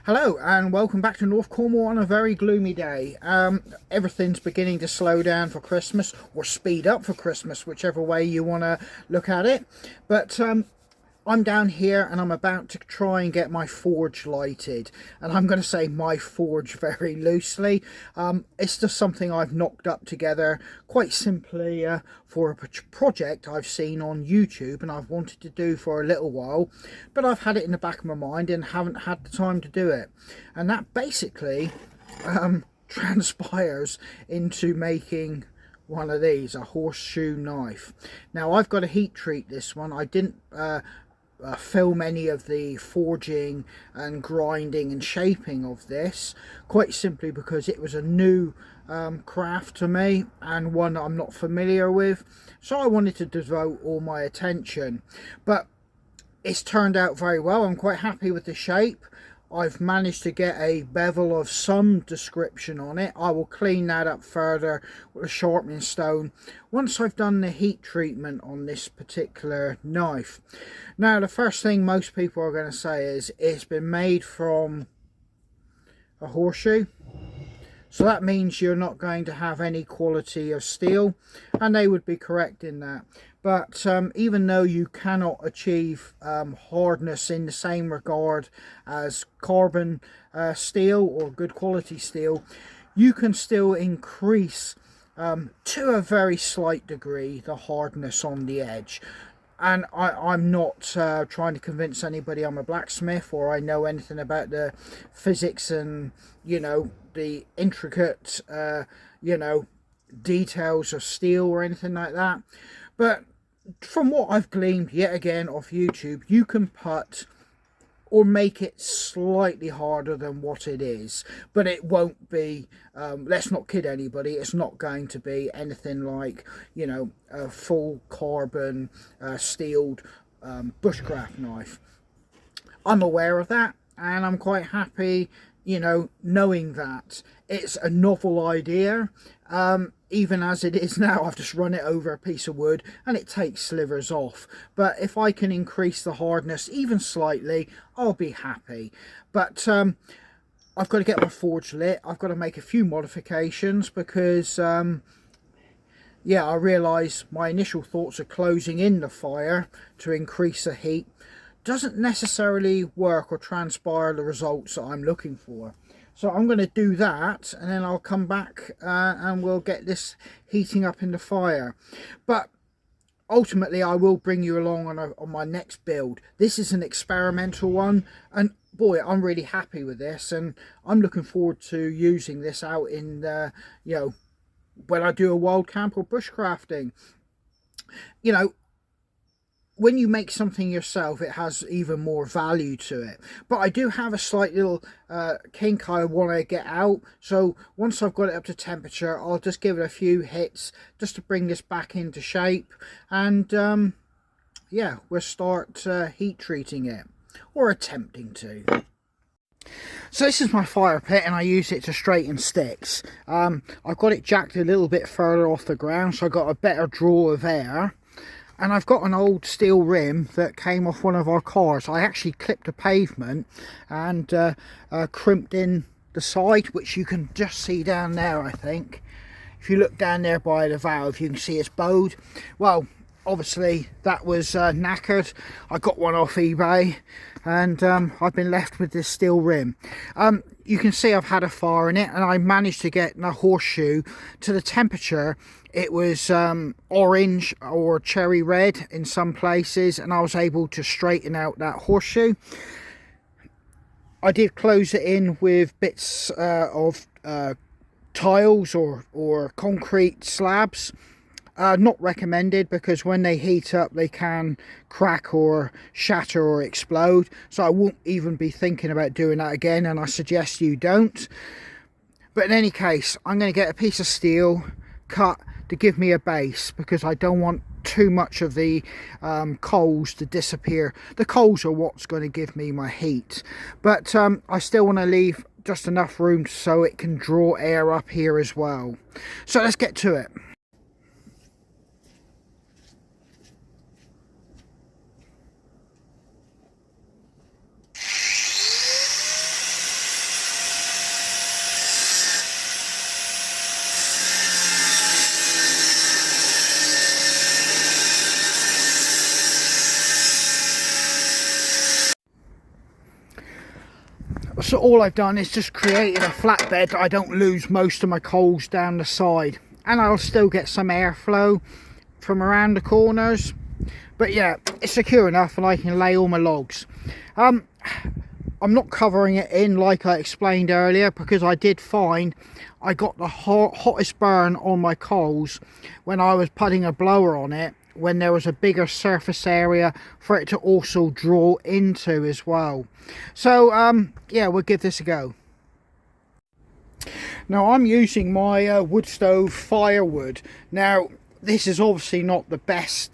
Hello and welcome back to North Cornwall on a very gloomy day. Everything's beginning to slow down for Christmas, or speed up for Christmas, whichever way you want to look at it. But I'm down here and I'm about to try and get my forge lighted, and I'm going to say my forge very loosely. It's just something I've knocked up together quite simply for a project I've seen on YouTube and I've wanted to do for a little while, but I've had it in the back of my mind and haven't had the time to do it. And that basically transpires into making one of these, a horseshoe knife. Now I've got to heat treat this one. I didn't film any of the forging and grinding and shaping of this, quite simply because it was a new craft to me and one that I'm not familiar with, so I wanted to devote all my attention. But it's turned out very well. I'm quite happy with the shape. I've managed to get a bevel of some description on it. I will clean that up further with a sharpening stone once I've done the heat treatment on this particular knife. Now, the first thing most people are going to say is it's been made from a horseshoe. So that means you're not going to have any quality of steel, and they would be correct in that. But even though you cannot achieve hardness in the same regard as carbon steel or good quality steel, you can still increase to a very slight degree the hardness on the edge. And I'm not trying to convince anybody I'm a blacksmith or I know anything about the physics and, you know, the intricate, you know, details of steel or anything like that. But from what I've gleaned yet again off YouTube, you can put or make it slightly harder than what it is, but it won't be, let's not kid anybody, it's not going to be anything like, you know, a full carbon steeled bushcraft knife. I'm aware of that and I'm quite happy, you know, knowing that. It's a novel idea. Even as it is now, I've just run it over a piece of wood and it takes slivers off. But if I can increase the hardness even slightly, I'll be happy. But I've got to get my forge lit. I've got to make a few modifications because yeah, I realise my initial thoughts of closing in the fire to increase the heat doesn't necessarily work or transpire the results that I'm looking for. So I'm going to do that and then I'll come back and we'll get this heating up in the fire. But ultimately I will bring you along on my next build. This is an experimental one and boy, I'm really happy with this and I'm looking forward to using this out in you know, when I do a wild camp or bushcrafting. You know, when you make something yourself, it has even more value to it. But I do have a slight little kink I want to get out. So once I've got it up to temperature, I'll just give it a few hits just to bring this back into shape. And yeah, we'll start heat treating it, or attempting to. So this is my fire pit and I use it to straighten sticks. I've got it jacked a little bit further off the ground so I got a better draw of air. And I've got an old steel rim that came off one of our cars. I actually clipped the pavement and crimped in the side, which you can just see down there, I think. If you look down there by the valve, you can see it's bowed. Well, obviously that was knackered. I got one off eBay and I've been left with this steel rim. You can see I've had a fire in it and I managed to get the horseshoe to the temperature. It was orange or cherry red in some places and I was able to straighten out that horseshoe. I did close it in with bits of tiles or concrete slabs. Not recommended because when they heat up they can crack or shatter or explode, so I won't even be thinking about doing that again and I suggest you don't. But in any case, I'm going to get a piece of steel cut to give me a base because I don't want too much of the coals to disappear. The coals are what's going to give me my heat, but I still want to leave just enough room so it can draw air up here as well. So let's get to it. So all I've done is just created a flatbed that I don't lose most of my coals down the side, and I'll still get some airflow from around the corners. But yeah, it's secure enough and I can lay all my logs. I'm not covering it in like I explained earlier, because I did find I got the hottest burn on my coals when I was putting a blower on it, when there was a bigger surface area for it to also draw into as well. So yeah, we'll give this a go. Now I'm using my wood stove firewood. Now this is obviously not the best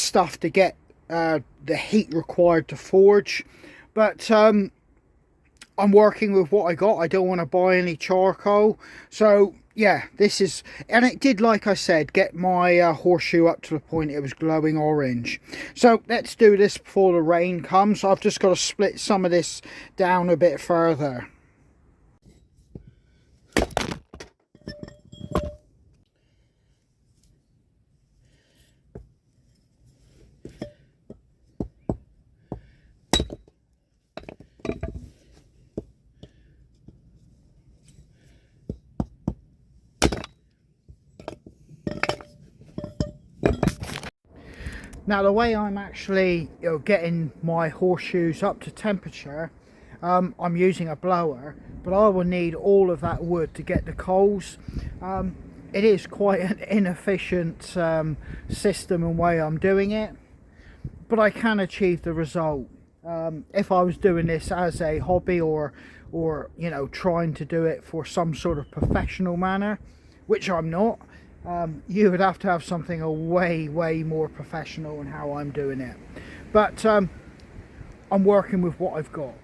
stuff to get the heat required to forge, but I'm working with what I got. I don't want to buy any charcoal, so yeah, this is, and it did, like I said, get my horseshoe up to the point it was glowing orange. So let's do this before the rain comes. I've just got to split some of this down a bit further. Now the way I'm actually getting my horseshoes up to temperature, I'm using a blower, but I will need all of that wood to get the coals. It is quite an inefficient system and way I'm doing it, but I can achieve the result. If I was doing this as a hobby or you know, trying to do it for some sort of professional manner, which I'm not, you would have to have something way more professional in how I'm doing it. But I'm working with what I've got.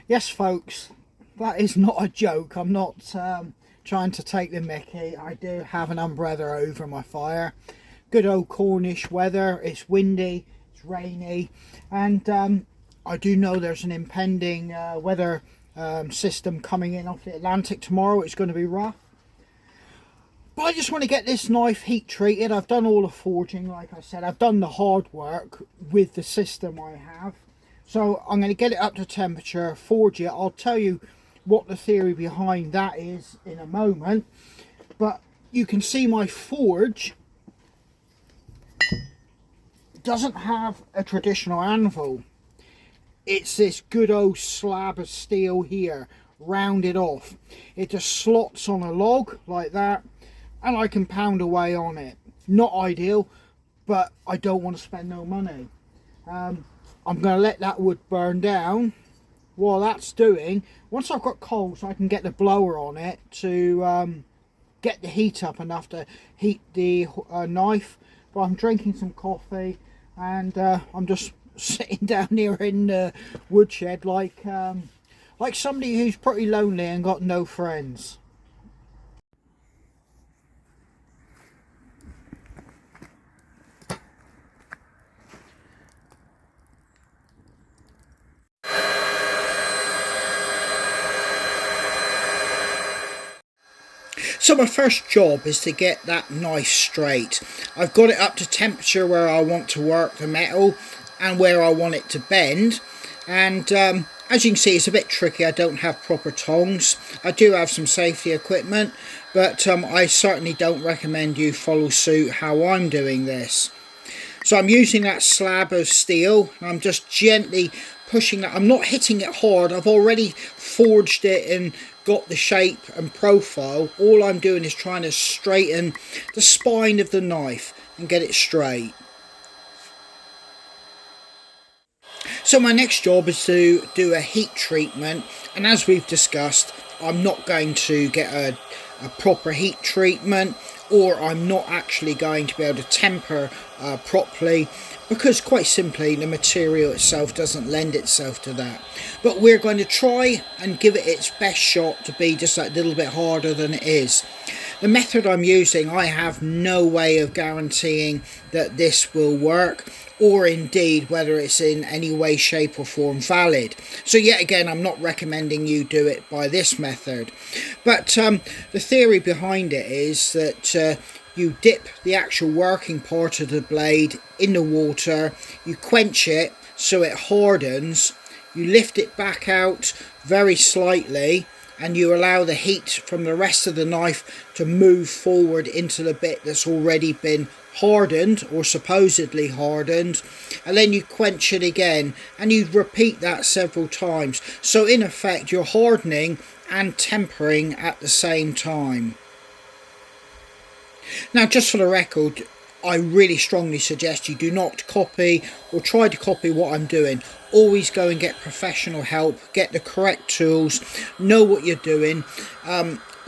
Yes folks, that is not a joke. I'm not trying to take the mickey. I do have an umbrella over my fire. Good old Cornish weather. It's windy, it's rainy, and I do know there's an impending weather system coming in off the Atlantic tomorrow. It's going to be rough. But I just want to get this knife heat treated. I've done all the forging, like I said. I've done the hard work with the system I have. So I'm going to get it up to temperature, forge it. I'll tell you what the theory behind that is in a moment. But you can see my forge doesn't have a traditional anvil. It's this good old slab of steel here, rounded off. It just slots on a log like that, and I can pound away on it. Not ideal, but I don't want to spend no money. I'm going to let that wood burn down. While that's doing, once I've got coals, I can get the blower on it to get the heat up enough to heat the knife. But I'm drinking some coffee, and I'm just sitting down here in the woodshed like somebody who's pretty lonely and got no friends. So my first job is to get that knife straight. I've got it up to temperature where I want to work the metal and where I want it to bend. And as you can see, it's a bit tricky. I don't have proper tongs. I do have some safety equipment, but I certainly don't recommend you follow suit how I'm doing this. So I'm using that slab of steel. I'm just gently pushing that. I'm not hitting it hard. I've already forged it and got the shape and profile. All I'm doing is trying to straighten the spine of the knife and get it straight. So my next job is to do a heat treatment, and as we've discussed, I'm not going to get a proper heat treatment, or I'm not actually going to be able to temper properly, because quite simply the material itself doesn't lend itself to that. But we're going to try and give it its best shot to be just that little bit harder than it is. The method I'm using, I have no way of guaranteeing that this will work, or indeed whether it's in any way, shape or form valid. So yet again, I'm not recommending you do it by this method. But the theory behind it is that you dip the actual working part of the blade in the water, you quench it so it hardens, you lift it back out very slightly, and you allow the heat from the rest of the knife to move forward into the bit that's already been hardened or supposedly hardened, and then you quench it again, and you repeat that several times. So in effect you're hardening and tempering at the same time. Now, just for the record, I really strongly suggest you do not copy or try to copy what I'm doing. Always go and get professional help, get the correct tools, know what you're doing.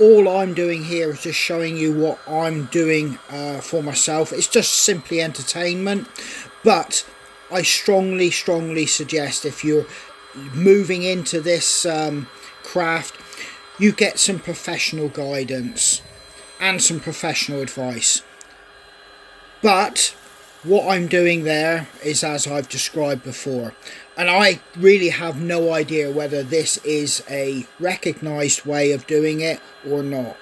All I'm doing here is just showing you what I'm doing for myself. It's just simply entertainment, but I strongly suggest if you're moving into this craft, you get some professional guidance and some professional advice. But what I'm doing there is as I've described before, and I really have no idea whether this is a recognised way of doing it or not.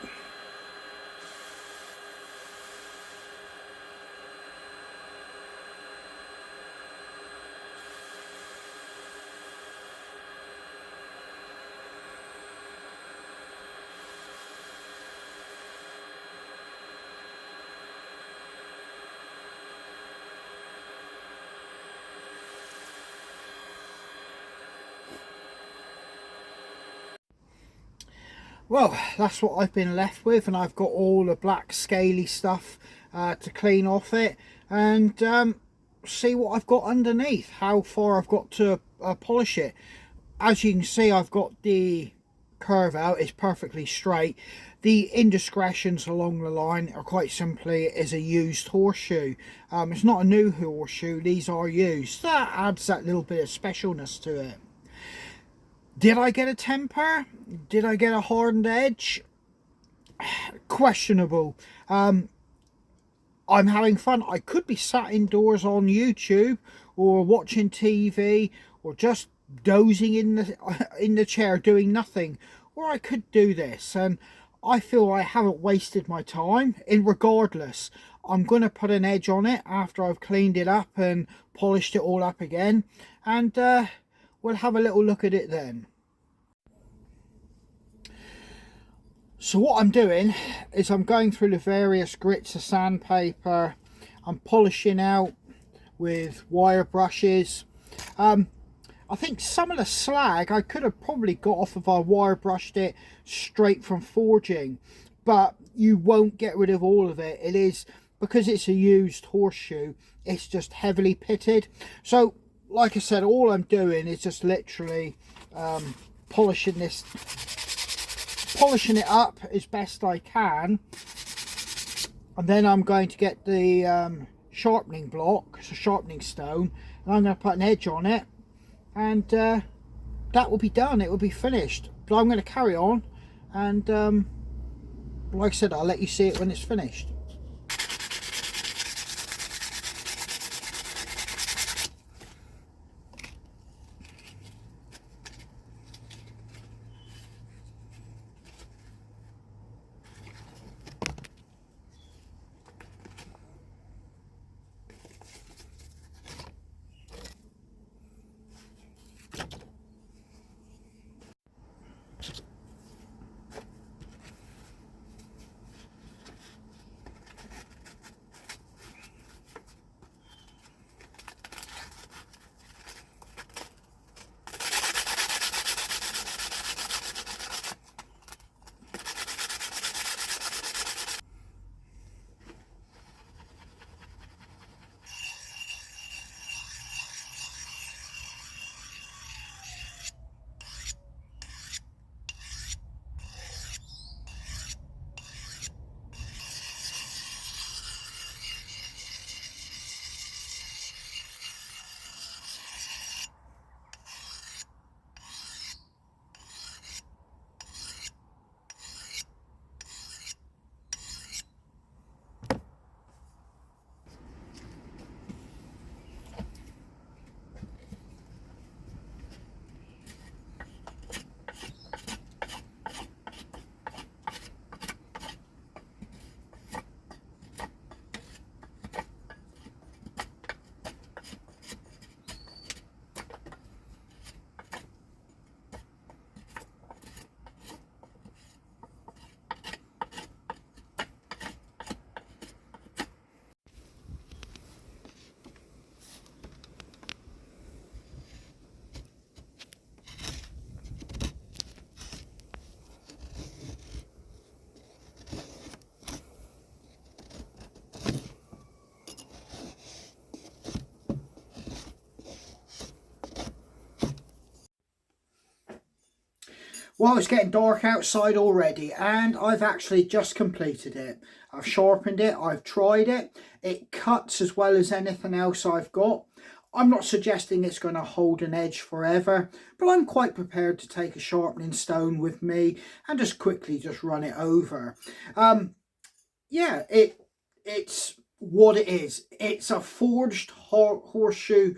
Well, that's what I've been left with, and I've got all the black scaly stuff to clean off it, and see what I've got underneath, how far I've got to polish it. As you can see, I've got the curve out, it's perfectly straight. The indiscretions along the line are quite simply is a used horseshoe. It's not a new horseshoe, these are used. That adds that little bit of specialness to it. Did I get a temper? Did I get a hardened edge? Questionable. I'm having fun. I could be sat indoors on YouTube or watching TV or just dozing in the chair doing nothing, or I could do this, and I feel I haven't wasted my time. And regardless, I'm going to put an edge on it after I've cleaned it up and polished it all up again, and we'll have a little look at it then. So what I'm doing is I'm going through the various grits of sandpaper. I'm polishing out with wire brushes. I think some of the slag I could have probably got off if I wire brushed it straight from forging, but you won't get rid of all of it. It is, because it's a used horseshoe, it's just heavily pitted. So like I said, all I'm doing is just literally polishing it up as best I can, and then I'm going to get the sharpening block, so sharpening stone, and I'm going to put an edge on it, and that will be done. It will be finished. But I'm going to carry on, and like I said, I'll let you see it when it's finished. Well, it's getting dark outside already, and I've actually just completed it. I've sharpened it, I've tried it. It cuts as well as anything else I've got. I'm not suggesting it's going to hold an edge forever, but I'm quite prepared to take a sharpening stone with me and just quickly just run it over. Yeah, it's what it is. It's a forged horseshoe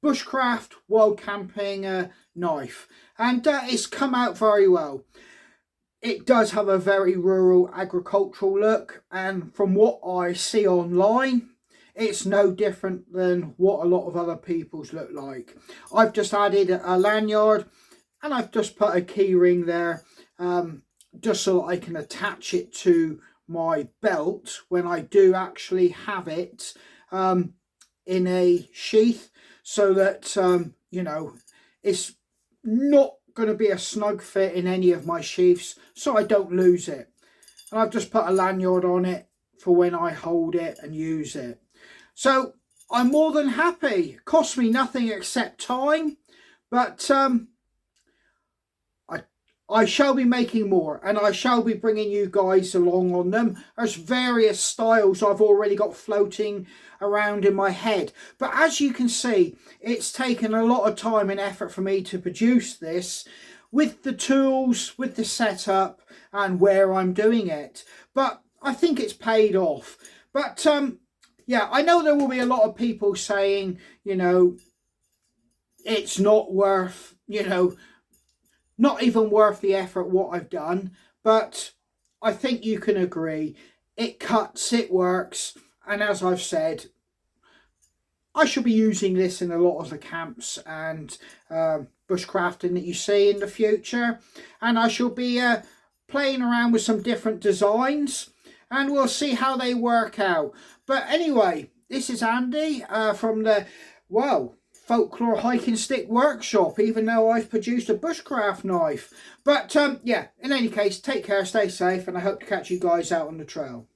bushcraft wild camping knife, and it's come out very well. It does have a very rural agricultural look, and from what I see online, it's no different than what a lot of other people's look like. I've just added a lanyard, and I've just put a key ring there, just so that I can attach it to my belt when I do actually have it in a sheath, so that you know, it's not going to be a snug fit in any of my sheaths, so I don't lose it. And I've just put a lanyard on it for when I hold it and use it. So I'm more than happy. It cost me nothing except time, but I shall be making more, and I shall be bringing you guys along on them. There's various styles I've already got floating around in my head. But as you can see, it's taken a lot of time and effort for me to produce this with the tools, with the setup, and where I'm doing it. But I think it's paid off. But yeah, I know there will be a lot of people saying, you know, it's not worth, you know, not even worth the effort what I've done, but I think you can agree. It cuts, it works, and as I've said, I shall be using this in a lot of the camps and bushcrafting that you see in the future, and I shall be playing around with some different designs, and we'll see how they work out. But anyway, this is Andy from the, well, Folklore Hiking Stick Workshop, even though I've produced a bushcraft knife. But yeah, in any case, take care, stay safe, and I hope to catch you guys out on the trail.